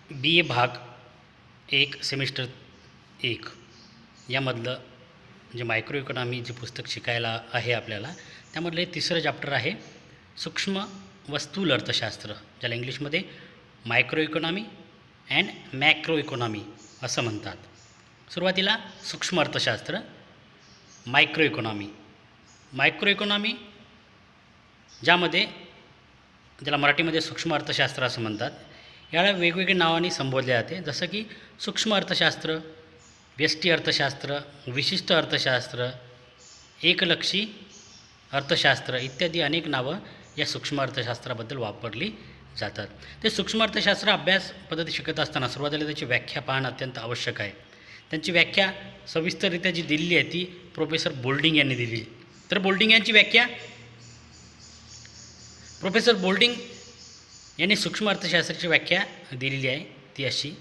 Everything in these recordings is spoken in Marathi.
बी ए भाग 1 सेमिस्टर 1 यामधलं जे मायक्रो इकॉनॉमी जे पुस्तक शिकायला आहे आपल्याला, त्यामधलं हे तिसरं चॅप्टर आहे सूक्ष्म व स्थूल अर्थशास्त्र, ज्याला इंग्लिशमध्ये micro economy and macro economy असं म्हणतात. सुरुवातीला सूक्ष्म अर्थशास्त्र, मायक्रो इकॉनॉमी. मायक्रो इकॉनॉमी ज्यामध्ये ज्याला मराठीमध्ये सूक्ष्म अर्थशास्त्र असं म्हणतात, याला वेगवेगळ्या नावांनी संबोधले जाते, जसं की सूक्ष्म अर्थशास्त्र, व्यष्टी अर्थशास्त्र, विशिष्ट अर्थशास्त्र, एकलक्षी अर्थशास्त्र इत्यादी अनेक नावं या सूक्ष्म अर्थशास्त्राबद्दल वापरली जातात. ते सूक्ष्म अर्थशास्त्र अभ्यास पद्धती शिकत असताना सुरुवातीला त्याची व्याख्या पाहणं अत्यंत आवश्यक आहे. त्यांची व्याख्या सविस्तररित्या जी दिलेली आहे ती प्रोफेसर बोल्डिंग यांनी दिली. तर बोल्डिंग यांची व्याख्या, प्रोफेसर बोल्डिंग यांनी सूक्ष्म अर्थशास्त्राची व्याख्या दिलेली आहे ती अशी: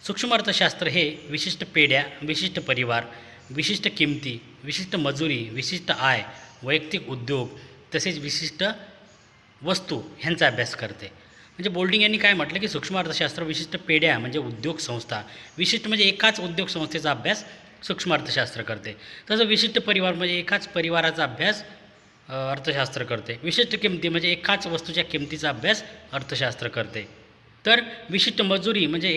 सूक्ष्म अर्थशास्त्र हे विशिष्ट पेढ्या, विशिष्ट परिवार, विशिष्ट किमती, विशिष्ट मजुरी, विशिष्ट आय, वैयक्तिक उद्योग तसेच विशिष्ट वस्तू ह्यांचा अभ्यास करते. म्हणजे बोल्डिंग यांनी काय म्हटलं की सूक्ष्म अर्थशास्त्र विशिष्ट पेढ्या म्हणजे उद्योग संस्था, विशिष्ट म्हणजे एकाच उद्योग संस्थेचा अभ्यास सूक्ष्म अर्थशास्त्र करते. तसं विशिष्ट परिवार म्हणजे एकाच परिवाराचा अभ्यास अर्थशास्त्र करते. विशिष्ट किमती म्हणजे एकाच वस्तूच्या किमतीचा अभ्यास अर्थशास्त्र करते. तर विशिष्ट मजुरी म्हणजे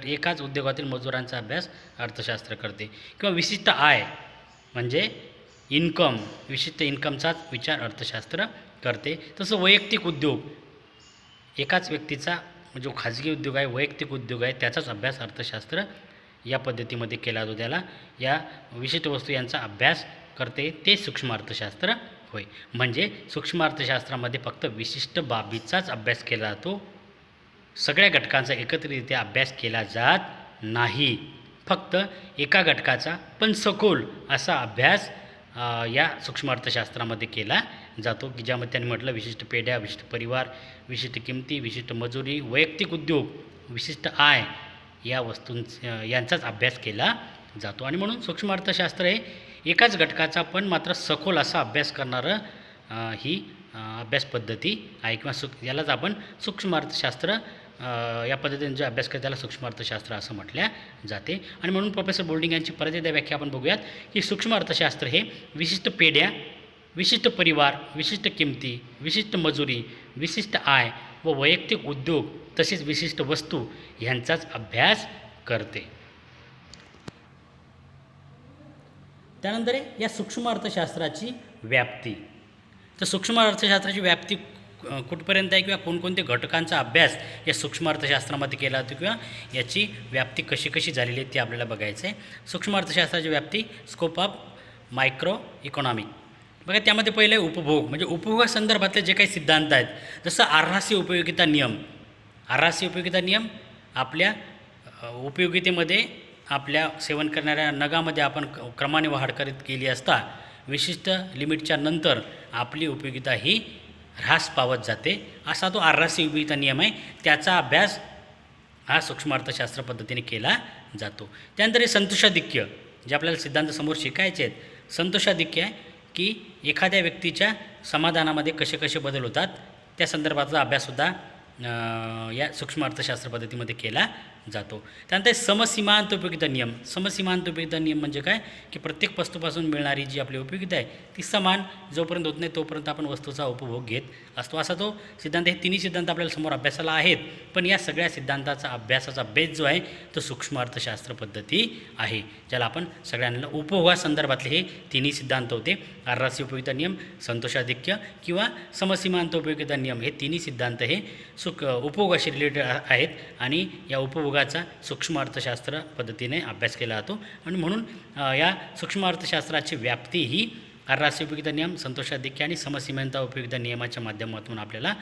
एकाच उद्योगातील मजुरांचा अभ्यास अर्थशास्त्र करते. किंवा विशिष्ट आय म्हणजे इन्कम, विशिष्ट इन्कमचाच विचार अर्थशास्त्र करते. तसं वैयक्तिक उद्योग, एकाच व्यक्तीचा जो खाजगी उद्योग आहे, वैयक्तिक उद्योग आहे, त्याचाच अभ्यास अर्थशास्त्र या पद्धतीमध्ये केला जातो. त्याला या विशिष्ट वस्तू यांचा अभ्यास करते ते सूक्ष्म अर्थशास्त्र होय. म्हणजे सूक्ष्म अर्थशास्त्रामध्ये फक्त विशिष्ट बाबीचाच अभ्यास केला जातो, सगळ्या घटकांचा एकत्रितरित्या अभ्यास केला जात नाही. फक्त एका घटकाचा पण सखोल असा अभ्यास या सूक्ष्म अर्थशास्त्रामध्ये केला जातो, की ज्यामध्ये त्यांनी म्हटलं विशिष्ट पेढ्या, विशिष्ट परिवार, विशिष्ट किमती, विशिष्ट मजुरी, वैयक्तिक उद्योग, विशिष्ट आय या यांचाच अभ्यास केला जातो. आणि म्हणून सूक्ष्म अर्थशास्त्र हे एकाच घटकाचा पण मात्र सखोल असा अभ्यास करणारं ही अभ्यास पद्धती आहे, किंवा यालाच आपण सूक्ष्म अर्थशास्त्र या पद्धतीने जे अभ्यास करते त्याला सूक्ष्म अर्थशास्त्र असं म्हटल्या जाते. आणि म्हणून प्रोफेसर बोल्डिंग यांची परत एकदा व्याख्या आपण बघूयात की सूक्ष्म अर्थशास्त्र हे विशिष्ट पेढ्या, विशिष्ट परिवार, विशिष्ट किमती, विशिष्ट मजुरी, विशिष्ट आय व वैयक्तिक उद्योग तसेच विशिष्ट वस्तू ह्यांचाच अभ्यास करते. त्यानंतर या सूक्ष्म अर्थशास्त्राची व्याप्ती. तर सूक्ष्म अर्थशास्त्राची व्याप्ती कुठपर्यंत आहे, किंवा कोणकोणते घटकांचा अभ्यास या सूक्ष्म अर्थशास्त्रामध्ये केला जातो, किंवा याची व्याप्ती कशी कशी झालेली आहे ते आपल्याला बघायचं आहे. सूक्ष्म अर्थशास्त्राची व्याप्ती, स्कोप ऑफ मायक्रो इकॉनॉमी. बघा, त्यामध्ये पहिले उपभोग, म्हणजे उपभोगासंदर्भातले जे काही सिद्धांत आहेत, जसं आर्हासी उपयोगिता नियम. आर्हासी उपयोगिता नियम आपल्या उपयोगितेमध्ये आपल्या सेवन करणाऱ्या नगामध्ये आपण क्रमाने वाढ करत केली असता विशिष्ट लिमिटच्या नंतर आपली उपयोगिता ही ह्रास पावत जाते, असा तो आर्हासी उपयोगिता नियम आहे. त्याचा अभ्यास हा सूक्ष्म अर्थशास्त्र पद्धतीने केला जातो. त्यानंतर हे संतोषाधिक्य, जे आपल्याला सिद्धांत समोर शिकायचे आहेत. संतोषाधिक्य आहे की एखाद्या व्यक्तीच्या समाधानामध्ये कसे कसे बदल होतात, त्या संदर्भाचा अभ्याससुद्धा या सूक्ष्म अर्थशास्त्र पद्धतीमध्ये केला जातो. त्यानंतर समसीमांत उपयोगिता नियम. समसीमांत उपयोगिता नियम म्हणजे काय, की प्रत्येक वस्तूपासून मिळणारी जी आपली उपयोगिता आहे ती समान जोपर्यंत होत नाही तोपर्यंत आपण वस्तूचा उपभोग घेत असतो, असा तो सिद्धांत. हे तिन्ही सिद्धांत आपल्याला समोर अभ्यासाला आहेत, पण या सगळ्या सिद्धांताचा अभ्यासाचा बेस जो आहे तो सूक्ष्म अर्थशास्त्र पद्धती आहे, ज्याला आपण सगळ्यांना उपभोगासंदर्भातले हे तिन्ही सिद्धांत होते. आर्हासी उपयोगिता नियम, संतोषाधिक्य किंवा समसीमांत उपयोगिता नियम, हे तिन्ही सिद्धांत हे उपभोगाशी रिलेटेड आहेत, आणि या उपभोगाचा सूक्ष्म अर्थशास्त्र पद्धतीने अभ्यास केला जातो. आणि म्हणून या सूक्ष्म अर्थशास्त्राची व्याप्ती ही आर्हासी उपयोगिता नियम, संतोषाधिक्य आणि समसीमांत उपयोगिता नियमाच्या माध्यमातून आपल्याला,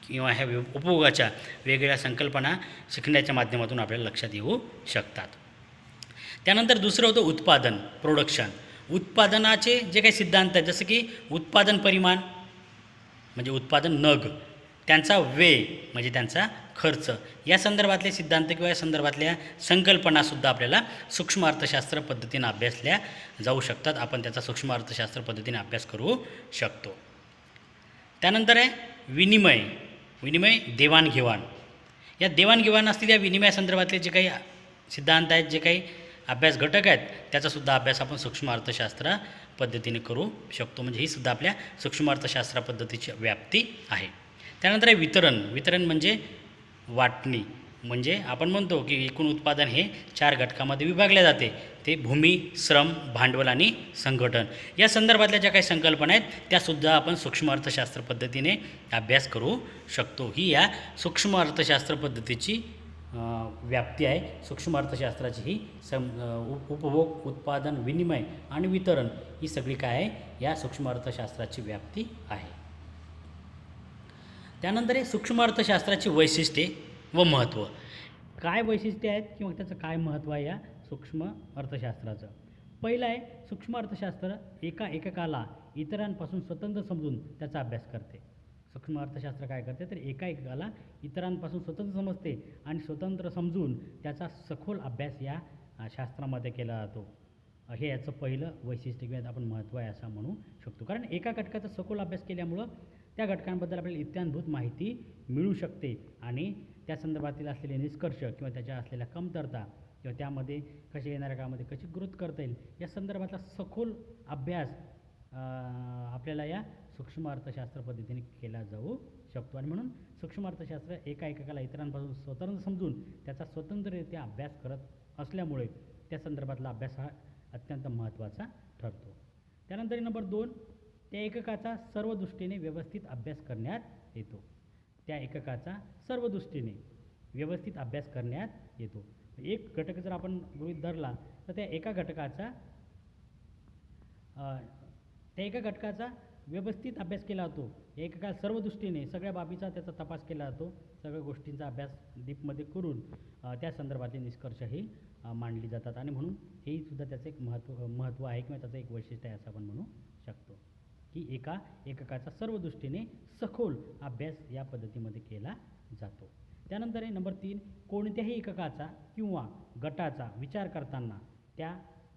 किंवा ह्या उपभोगाच्या वेगवेगळ्या संकल्पना शिकण्याच्या माध्यमातून आपल्याला लक्षात येऊ शकतात. त्यानंतर दुसरं होतं उत्पादन, प्रोडक्शन. उत्पादनाचे जे काही सिद्धांत आहेत, जसं की उत्पादन परिमाण म्हणजे उत्पादन नग, त्यांचा व्यय म्हणजे त्यांचा खर्च, या संदर्भातले सिद्धांत किंवा या संदर्भातल्या संकल्पनासुद्धा आपल्याला सूक्ष्म अर्थशास्त्र पद्धतीने अभ्यासल्या जाऊ शकतात. आपण त्याचा सूक्ष्म अर्थशास्त्र पद्धतीने अभ्यास करू शकतो. त्यानंतर आहे विनिमय, देवाणघेवाण. या देवाणघेवाण असतील, या विनिमयासंदर्भातले जे काही सिद्धांत आहेत, जे काही अभ्यास घटक आहेत, त्याचासुद्धा अभ्यास आपण सूक्ष्म अर्थशास्त्र पद्धतीने करू शकतो. म्हणजे ही सुद्धा आपल्या सूक्ष्म अर्थशास्त्र पद्धतीची व्याप्ती आहे. त्यानंतर आहे वितरण. वितरण म्हणजे वाटणी. म्हणजे आपण म्हणतो की एकूण उत्पादन हे 4 घटकामध्ये विभागले जाते. ते भूमी, श्रम, भांडवल आणि संघटन. या संदर्भातल्या ज्या काही संकल्पना आहेत त्यासुद्धा आपण सूक्ष्म अर्थशास्त्र पद्धतीने अभ्यास करू शकतो. ही या सूक्ष्म अर्थशास्त्र पद्धतीची व्याप्ती आहे. सूक्ष्म अर्थशास्त्राची ही उपभोग, उत्पादन, विनिमय आणि वितरण ही सगळी काय आहे, या सूक्ष्म अर्थशास्त्राची व्याप्ती आहे. त्यानंतर हे सूक्ष्म अर्थशास्त्राची वैशिष्ट्ये व महत्त्व. काय वैशिष्ट्ये आहेत किंवा त्याचं काय महत्त्व आहे या सूक्ष्म अर्थशास्त्राचं. पहिलं आहे, सूक्ष्म अर्थशास्त्र एककाला इतरांपासून स्वतंत्र समजून त्याचा अभ्यास करते. सूक्ष्म अर्थशास्त्र काय करते, तर एककाला इतरांपासून स्वतंत्र समजते आणि स्वतंत्र समजून त्याचा सखोल अभ्यास या शास्त्रामध्ये केला जातो. हे याचं पहिलं वैशिष्ट्य किंवा आपण महत्त्व आहे असं म्हणू शकतो. कारण एका घटकाचा सखोल अभ्यास केल्यामुळं त्या घटकांबद्दल आपल्याला इत्याभूत माहिती मिळू शकते आणि त्या संदर्भातील असलेले निष्कर्ष किंवा त्याच्या असलेल्या कमतरता किंवा त्यामध्ये कशा येणाऱ्या काळामध्ये कशी ग्रोथ करता येईल या संदर्भातला सखोल अभ्यास आपल्याला या सूक्ष्म अर्थशास्त्र पद्धतीने केला जाऊ शकतो. आणि म्हणून सूक्ष्म अर्थशास्त्र एककाला इतरांपासून स्वतंत्र समजून त्याचा स्वतंत्ररित्या अभ्यास करत असल्यामुळे त्या संदर्भातला अभ्यास हा अत्यंत महत्त्वाचा ठरतो. त्यानंतर नंबर 2, त्या एककाचा सर्व दृष्टीने व्यवस्थित अभ्यास करण्यात येतो. त्या एककाचा सर्व दृष्टीने व्यवस्थित अभ्यास करण्यात येतो. एक घटक जर आपण गृहीत धरला तर त्या एका घटकाचा व्यवस्थित अभ्यास केला जातो. एककाला सर्व दृष्टीने सगळ्या बाबीचा त्याचा तपास केला जातो. सगळ्या गोष्टींचा अभ्यास डीपमध्ये करून त्या संदर्भातले निष्कर्षही मांडली जातात. आणि म्हणून हेही सुद्धा त्याचं एक महत्त्व आहे किंवा त्याचं एक वैशिष्ट्य आहे असं आपण म्हणू शकतो की एककाचा सर्व दृष्टीने सखोल अभ्यास या पद्धतीमध्ये केला जातो. त्यानंतर आहे नंबर 3, कोणत्याही एककाचा किंवा गटाचा विचार करताना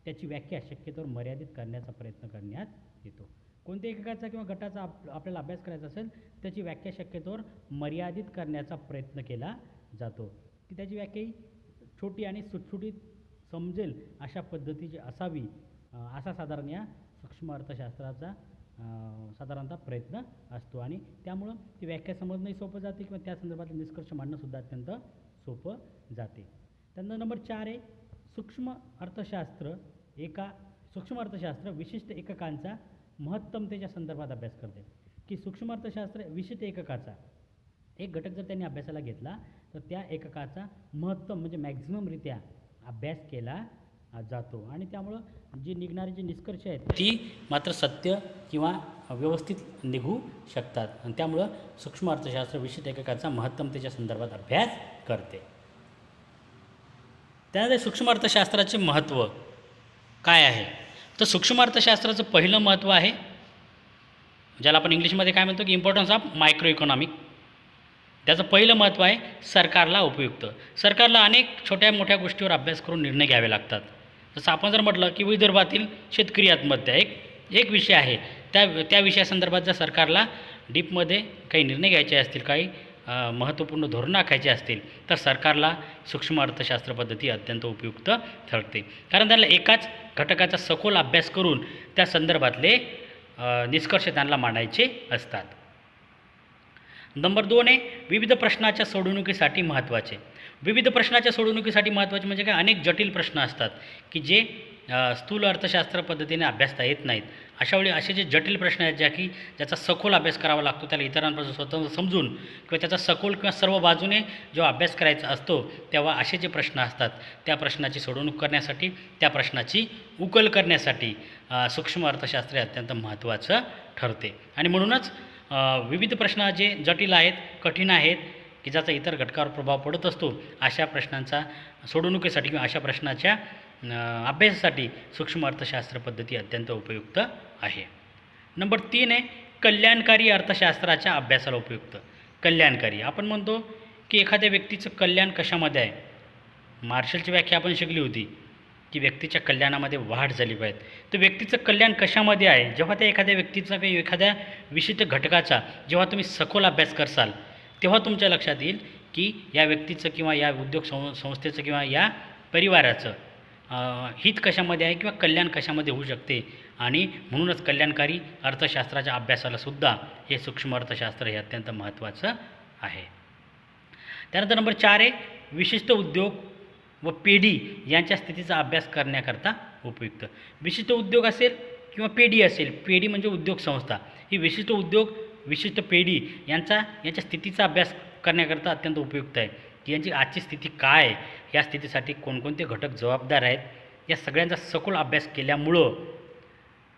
त्याची व्याख्या शक्यतोवर मर्यादित करण्याचा प्रयत्न करण्यात येतो. कोणत्या एककाचा किंवा गटाचा आपल्याला अभ्यास करायचा असेल त्याची व्याख्या शक्यतोवर मर्यादित करण्याचा प्रयत्न केला जातो की त्याची व्याख्या ही छोटी आणि सुटसुटीत समजेल अशा पद्धतीची असावी, असा साधारण या सूक्ष्म अर्थशास्त्राचा साधारणतः प्रयत्न असतो. आणि त्यामुळं ती व्याख्या समजणंही सोपं जाते किंवा त्या संदर्भातले निष्कर्ष मांडणंसुद्धा अत्यंत सोपं जाते. त्यानंतर नंबर 4 आहे, सूक्ष्म अर्थशास्त्र विशिष्ट एककांचा महत्तमतेच्या संदर्भात अभ्यास करते. की सूक्ष्म अर्थशास्त्र विशिष्ट एककाचा एक घटक जर त्यांनी अभ्यासाला घेतला तर त्या एककाचा महत्तम म्हणजे मॅक्झिममरित्या अभ्यास केला जातो. आणि त्यामुळं जे निघणारे जे निष्कर्ष आहेत ती मात्र सत्य किंवा व्यवस्थित निघू शकतात. आणि त्यामुळं सूक्ष्म अर्थशास्त्र विशिष्ट एककाचा महत्तमतेच्या संदर्भात अभ्यास करते. त्यानंतर सूक्ष्म अर्थशास्त्राचे महत्त्व काय आहे, तर सूक्ष्म अर्थशास्त्राचं पहिलं महत्त्व आहे ज्याला आपण इंग्लिशमध्ये काय म्हणतो की इम्पॉर्टन्स ऑफ मायक्रो इकॉनॉमिक. त्याचं पहिलं महत्त्व आहे सरकारला उपयुक्त. सरकारला अनेक छोट्या मोठ्या गोष्टीवर अभ्यास करून निर्णय घ्यावे लागतात. जसं आपण जर म्हटलं की विदर्भातील शेतकरी आत्महत्या एक विषय आहे, त्या विषयासंदर्भात जर सरकारला डीपमध्ये काही निर्णय घ्यायचे असतील, काही महत्त्वपूर्ण धोरणं आखायची असतील तर सरकारला सूक्ष्म अर्थशास्त्र पद्धती अत्यंत उपयुक्त ठरते. कारण त्यांना एकाच घटकाचा सखोल अभ्यास करून त्या संदर्भातले निष्कर्ष त्यांना मांडायचे असतात. नंबर 2 आहे, विविध प्रश्नाच्या सोडवणुकीसाठी महत्त्वाचे. विविध प्रश्नाच्या सोडवणुकीसाठी महत्त्वाचे म्हणजे काय, अनेक जटिल प्रश्न असतात की जे स्थूल अर्थशास्त्र पद्धतीने अभ्यासता येत नाहीत. अशावेळी असे जे जटिल प्रश्न आहेत ज्याचा सखोल अभ्यास करावा लागतो, त्याला इतरांपासून स्वतंत्र समजून किंवा त्याचा सखोल किंवा सर्व बाजूने जेव्हा अभ्यास करायचा असतो तेव्हा असे जे प्रश्न असतात त्या प्रश्नाची सोडवणूक करण्यासाठी, त्या प्रश्नाची उकल करण्यासाठी सूक्ष्म अर्थशास्त्र अत्यंत महत्त्वाचं ठरते. आणि म्हणूनच विविध प्रश्न जे जटिल आहेत, कठीण आहेत की ज्याचा इतर घटकावर प्रभाव पडत असतो, अशा प्रश्नांचा सोडवणुकीसाठी किंवा अशा प्रश्नाच्या अभ्यासासाठी सूक्ष्म अर्थशास्त्र पद्धती अत्यंत उपयुक्त आहे. नंबर 3 आहे, कल्याणकारी अर्थशास्त्राच्या अभ्यासाला उपयुक्त. कल्याणकारी आपण म्हणतो की एखाद्या व्यक्तीचं कल्याण कशामध्ये आहे. मार्शलची व्याख्या आपण शिकली होती की व्यक्तीच्या कल्याणामध्ये वाढ झाली पाहिजे. तर व्यक्तीचं कल्याण कशामध्ये आहे, जेव्हा त्या एखाद्या व्यक्तीचा किंवा एखाद्या विशिष्ट घटकाचा जेव्हा तुम्ही सखोल अभ्यास करसाल तेव्हा तुमच्या लक्षात येईल की या व्यक्तीचं किंवा या उद्योग संस्थेचं किंवा या परिवाराचं हित कशामध्ये आहे किंवा कल्याण कशामध्ये होऊ शकते, आणि म्हणूनच कल्याणकारी अर्थशास्त्राच्या अभ्यासाला सुद्धा हे सूक्ष्म अर्थशास्त्र हे अत्यंत महत्त्वाचं आहे. त्यानंतर नंबर 4 आहे विशिष्ट उद्योग व पेढी यांच्या स्थितीचा अभ्यास करण्याकरता उपयुक्त. विशिष्ट उद्योग असेल किंवा पेढी असेल, पेढी म्हणजे उद्योग संस्था, ही विशिष्ट उद्योग विशिष्ट पेढी यांच्या स्थितीचा अभ्यास करण्याकरता अत्यंत उपयुक्त आहे, की यांची आजची स्थिती काय आहे, या स्थितीसाठी कोणकोणते घटक जबाबदार आहेत, या सगळ्यांचा सखोल अभ्यास केल्यामुळं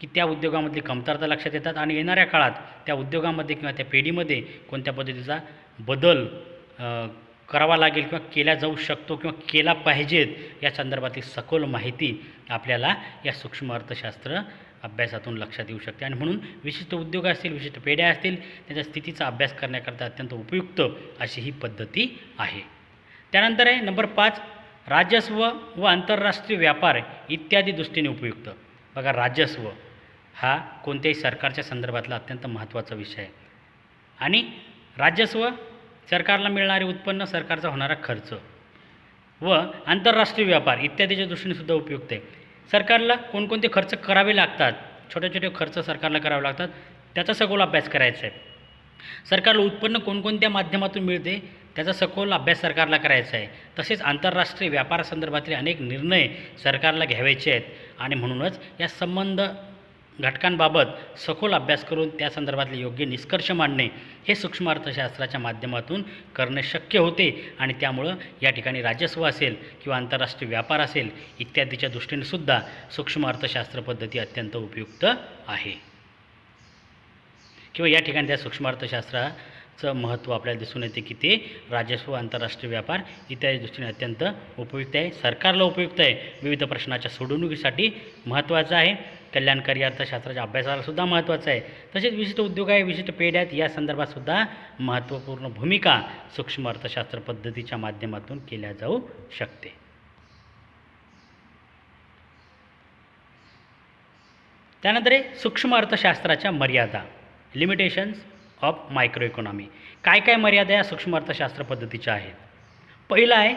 की त्या उद्योगामधली कमतरता लक्षात येतात आणि येणाऱ्या काळात त्या उद्योगामध्ये किंवा त्या पेढीमध्ये कोणत्या पद्धतीचा बदल करावा लागेल किंवा केला जाऊ शकतो किंवा केला पाहिजेत या संदर्भातली सखोल माहिती आपल्याला या सूक्ष्म अर्थशास्त्र अभ्यासातून लक्षात येऊ शकते. आणि म्हणून विशिष्ट उद्योग असतील, विशिष्ट पेढ्या असतील, त्याच्या स्थितीचा अभ्यास करण्याकरता अत्यंत उपयुक्त अशी ही पद्धती आहे. त्यानंतर आहे नंबर 5 राजस्व व आंतरराष्ट्रीय व्यापार इत्यादी दृष्टीने उपयुक्त. बघा, राजस्व हा कोणत्याही सरकारच्या संदर्भातला अत्यंत महत्त्वाचा विषय आहे, आणि राजस्व सरकारला मिळणारे उत्पन्न, सरकारचा होणारा खर्च व आंतरराष्ट्रीय व्यापार इत्यादीच्या दृष्टीने सुद्धा उपयुक्त आहे. सरकारला कोणकोणते खर्च करावे लागतात, छोटे छोटे खर्च सरकारला करावे लागतात, त्याचा सखोल अभ्यास करायचा आहे. सरकारला उत्पन्न कोणकोणत्या माध्यमातून मिळते त्याचा सखोल अभ्यास सरकारला करायचा आहे. तसेच आंतरराष्ट्रीय व्यापारासंदर्भातले अनेक निर्णय सरकारला घ्यायचे आहेत, आणि म्हणूनच या संबंध घटकांबाबत सखोल अभ्यास करून त्या संदर्भातले योग्य निष्कर्ष मांडणे हे सूक्ष्म अर्थशास्त्राच्या माध्यमातून करणे शक्य होते. आणि त्यामुळं या ठिकाणी राजस्व असेल किंवा आंतरराष्ट्रीय व्यापार असेल इत्यादीच्या दृष्टीने सुद्धा सूक्ष्म अर्थशास्त्र पद्धती अत्यंत उपयुक्त आहे, किंवा या ठिकाणी त्या सूक्ष्म अर्थशास्त्राचं महत्त्व आपल्याला दिसून येते की ते राजस्व, आंतरराष्ट्रीय व्यापार इत्यादी दृष्टीने अत्यंत उपयुक्त आहे, सरकारला उपयुक्त आहे, विविध प्रश्नाच्या सोडवणुकीसाठी महत्त्वाचं आहे, कल्याणकारी अर्थशास्त्राच्या अभ्यासाला सुद्धा महत्त्वाचं आहे. तसेच विशिष्ट उद्योग आहे, विशिष्ट पेढ्या आहेत, या संदर्भात सुद्धा महत्त्वपूर्ण भूमिका सूक्ष्म अर्थशास्त्र पद्धतीच्या माध्यमातून केल्या जाऊ शकते. त्यानंतर सूक्ष्म अर्थशास्त्राच्या मर्यादा, लिमिटेशन्स ऑफ मायक्रो इकॉनॉमी. काय काय मर्यादा या सूक्ष्म अर्थशास्त्र पद्धतीच्या आहेत? पहिला आहे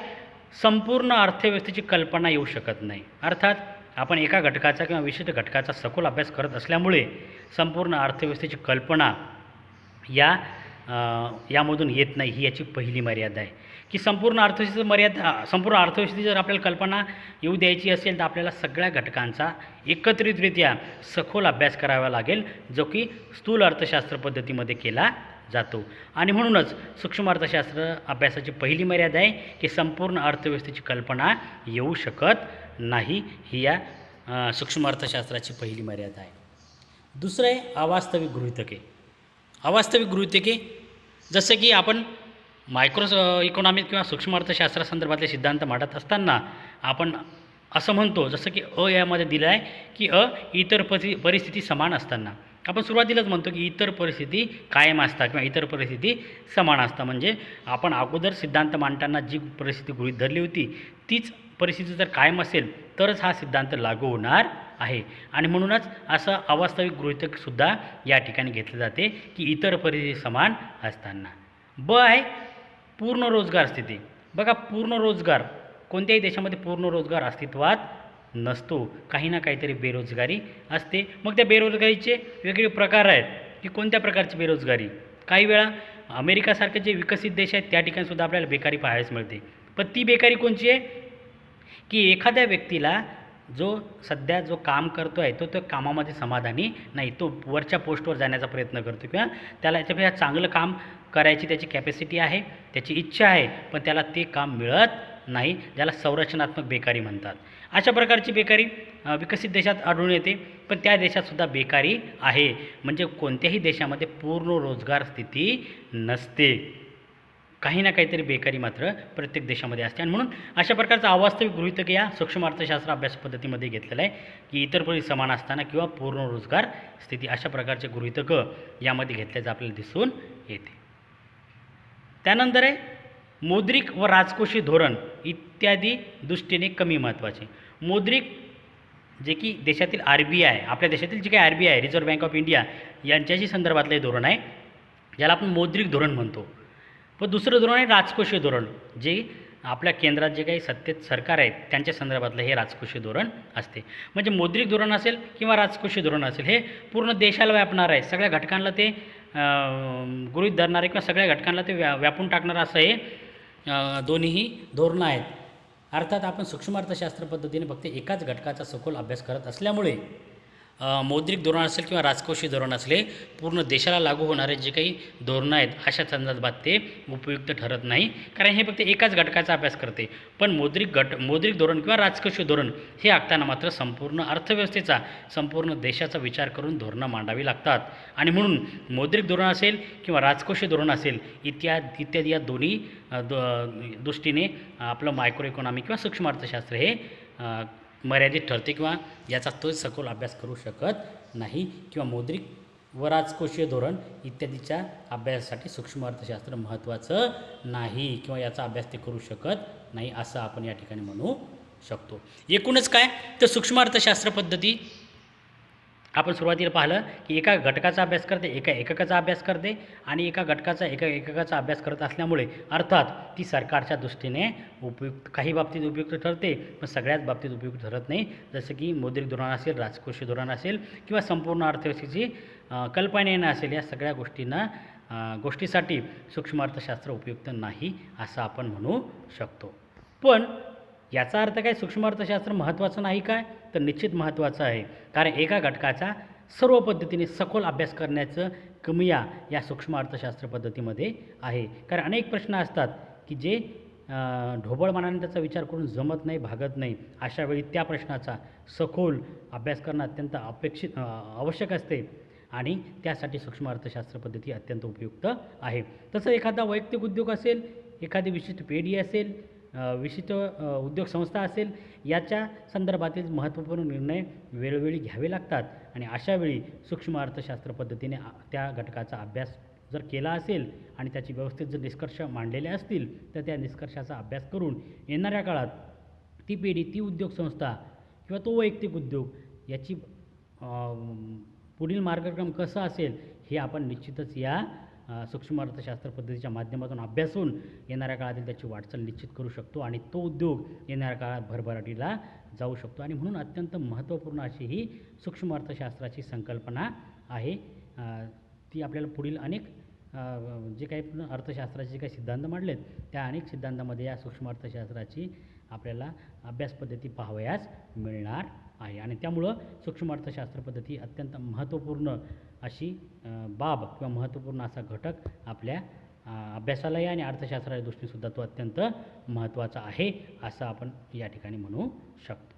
संपूर्ण अर्थव्यवस्थेची कल्पना येऊ शकत नाही. अर्थात आपण एका घटकाचा किंवा विशिष्ट घटकाचा सखोल अभ्यास करत असल्यामुळे संपूर्ण अर्थव्यवस्थेची कल्पना यामधून येत नाही, ही याची पहिली मर्यादा आहे. की संपूर्ण अर्थव्यवस्थेची जर आपल्याला कल्पना येऊ द्यायची असेल तर आपल्याला सगळ्या घटकांचा एकत्रितरित्या सखोल अभ्यास करावा लागेल, जो की स्थूल अर्थशास्त्र पद्धतीमध्ये केला जातो. आणि म्हणूनच सूक्ष्म अर्थशास्त्र अभ्यासाची पहिली मर्यादा आहे की संपूर्ण अर्थव्यवस्थेची कल्पना येऊ शकत नाही, ही या सूक्ष्म अर्थशास्त्राची पहिली मर्यादा आहे. दुसरं आहे अवास्तविक गृहितके. अवास्तविक गृहितके जसं की आपण मायक्रो इकॉनॉमिक किंवा सूक्ष्म अर्थशास्त्रासंदर्भातले सिद्धांत मांडत असताना आपण असं म्हणतो, जसं की यामध्ये दिलं आहे की इतर परिस्थिती समान असताना. आपण सुरुवातीलाच म्हणतो की इतर परिस्थिती कायम असतात किंवा इतर परिस्थिती समान असतात. म्हणजे आपण अगोदर सिद्धांत मांडताना जी परिस्थिती गृहीत धरली होती तीच परिस्थिती जर कायम असेल तरच हा सिद्धांत लागू होणार आहे. आणि म्हणूनच असं अवास्तविक गृहीतकसुद्धा या ठिकाणी घेतले जाते की इतर परिस्थिती समान असताना. ब आहे पूर्ण रोजगार स्थिती. बघा, पूर्ण रोजगार कोणत्याही देशामध्ये पूर्ण रोजगार अस्तित्वात नसतो, काही ना काहीतरी बेरोजगारी असते. मग त्या बेरोजगारीचे वेगवेगळे प्रकार आहेत की कोणत्या प्रकारची बेरोजगारी. काही वेळा अमेरिकासारखे जे विकसित देश आहेत त्या ठिकाणी सुद्धा आपल्याला बेकारी पाहायला मिळते. पण ती बेकारी कोणची आहे की एखाद्या व्यक्तीला सध्या जो काम करतो आहे तो कामामध्ये समाधानी नाही, तो वरच्या पोस्टवर जाण्याचा प्रयत्न करतो किंवा त्याला याच्यापेक्षा चांगलं काम करायची त्याची कॅपॅसिटी आहे, त्याची इच्छा आहे, पण त्याला ते काम मिळत नाही, ज्याला संरचनात्मक बेकारी म्हणतात. अशा प्रकारची बेकारी विकसित देशात आढळून येते, पण त्या देशातसुद्धा बेकारी आहे. म्हणजे कोणत्याही देशामध्ये पूर्ण रोजगार स्थिती नसते, काही ना काहीतरी बेकारी मात्र प्रत्येक देशामध्ये असते. आणि म्हणून अशा प्रकारचा अवास्तविक गृहीतक या सूक्ष्म अर्थशास्त्र अभ्यास पद्धतीमध्ये घेतलेला आहे की इतर परिस्थिती समान असताना किंवा पूर्ण रोजगार स्थिती, अशा प्रकारचे गृहीतकं यामध्ये घेतल्याचं आपल्याला दिसून येते. त्यानंतर आहे मौद्रिक व राजकोषीय धोरण इत्यादी दृष्टीने कमी महत्त्वाचे. मौद्रिक जे की देशातील RBI, आपल्या देशातील जे काही RBI reserve bank of India यांच्याशी संदर्भातलं हे धोरण आहे, ज्याला आपण मौद्रिक धोरण म्हणतो. पण दुसरं धोरण आहे राजकोषीय धोरण, जे आपल्या केंद्रात जे काही सत्तेत सरकार आहेत त्यांच्या संदर्भातलं हे राजकोषीय धोरण असते. म्हणजे मौद्रिक धोरण असेल किंवा राजकोषीय धोरण असेल, हे पूर्ण देशाला व्यापणार आहे, सगळ्या घटकांना ते गृहीत धरणारे किंवा सगळ्या घटकांना ते व्यापून टाकणारं असं हे दोन्हीही धोरणं आहेत. अर्थात आपण सूक्ष्म अर्थशास्त्र पद्धतीने फक्त एकाच घटकाचा सखोल अभ्यास करत असल्यामुळे मौद्रिक धोरण असेल किंवा राजकोषीय धोरण असेल, हे पूर्ण देशाला लागू होणारे जे काही धोरणं आहेत अशा संदर्भात ते उपयुक्त ठरत नाही, कारण हे फक्त एकाच घटकाचा अभ्यास करते. पण मौद्रिक धोरण किंवा राजकोषीय धोरण हे आखताना मात्र संपूर्ण अर्थव्यवस्थेचा, संपूर्ण देशाचा विचार करून धोरणं मांडावी लागतात. आणि म्हणून मौद्रिक धोरण असेल किंवा राजकोषीय धोरण असेल इत्यादी या दोन्ही दृष्टीने आपलं मायक्रो इकॉनॉमी किंवा सूक्ष्म अर्थशास्त्र हे मर्यादित ठरते किंवा याचा तो सखोल अभ्यास करू शकत नाही, किंवा मौद्रिक व राजकोषीय धोरण इत्यादीच्या अभ्यासासाठी सूक्ष्म अर्थशास्त्र महत्त्वाचं नाही किंवा याचा अभ्यास ते करू शकत नाही असं आपण या ठिकाणी म्हणू शकतो. एकूणच काय तर सूक्ष्म अर्थशास्त्र पद्धती आपण सुरुवातीला पाहिलं की एका घटकाचा अभ्यास करते, एका एककाचा अभ्यास करते आणि एका एककाचा अभ्यास करत असल्यामुळे अर्थात ती सरकारच्या दृष्टीने उपयुक्त, काही बाबतीत उपयुक्त ठरते पण सगळ्याच बाबतीत उपयुक्त ठरत नाही. जसं की मौद्रिक धोरण असेल, राजकोषीय धोरण असेल किंवा संपूर्ण अर्थव्यवस्थेची कल्पना येणं असेल, या सगळ्या गोष्टीसाठी सूक्ष्म अर्थशास्त्र उपयुक्त नाही असं आपण म्हणू शकतो. पण याचा अर्थ काय सूक्ष्म अर्थशास्त्र महत्त्वाचं नाही काय, तर निश्चित महत्त्वाचं आहे. कारण एका घटकाचा सर्व पद्धतीने सखोल अभ्यास करण्याचं किमया या सूक्ष्म अर्थशास्त्र पद्धतीमध्ये आहे. कारण अनेक प्रश्न असतात की जे ढोबळमानाने त्याचा विचार करून जमत नाही, भागत नाही. अशा वेळी त्या प्रश्नाचा सखोल अभ्यास करणं अत्यंत आवश्यक असते आणि त्यासाठी सूक्ष्म अर्थशास्त्र पद्धती अत्यंत उपयुक्त आहे. तसं एखादा वैयक्तिक उद्योग असेल, एखादी विशिष्ट पेढी असेल, विशिष्ट उद्योग संस्था असेल, याच्या संदर्भातील महत्त्वपूर्ण निर्णय वेळोवेळी घ्यावे लागतात आणि अशावेळी सूक्ष्म अर्थशास्त्र पद्धतीने त्या घटकाचा अभ्यास जर केला असेल आणि त्याची व्यवस्थित जर निष्कर्ष मांडलेले असतील तर त्या निष्कर्षाचा अभ्यास करून येणाऱ्या काळात ती पेढी, ती उद्योग संस्था किंवा तो वैयक्तिक उद्योग याची पुढील मार्गक्रम कसा असेल हे आपण निश्चितच या सूक्ष्म अर्थशास्त्र पद्धतीच्या माध्यमातून अभ्यासून येणाऱ्या काळातील त्याची वाटचाल निश्चित करू शकतो आणि तो उद्योग येणाऱ्या काळात भरभराटीला जाऊ शकतो. आणि म्हणून अत्यंत महत्त्वपूर्ण अशी ही सूक्ष्म अर्थशास्त्राची संकल्पना आहे. ती आपल्याला पुढील अनेक जे काही अर्थशास्त्राचे जे काही सिद्धांत मांडलेत त्या अनेक सिद्धांतामध्ये या सूक्ष्म अर्थशास्त्राची आपल्याला अभ्यास पद्धती पाहावयास मिळणार आहे. आणि त्यामुळं सूक्ष्म अर्थशास्त्र पद्धती अत्यंत महत्त्वपूर्ण अशी बाब किंवा महत्त्वपूर्ण असा घटक आपल्या अभ्यासाला आणि अर्थशास्त्राच्या दृष्टीसुद्धा तो अत्यंत महत्त्वाचा आहे असं आपण या ठिकाणी म्हणू शकतो.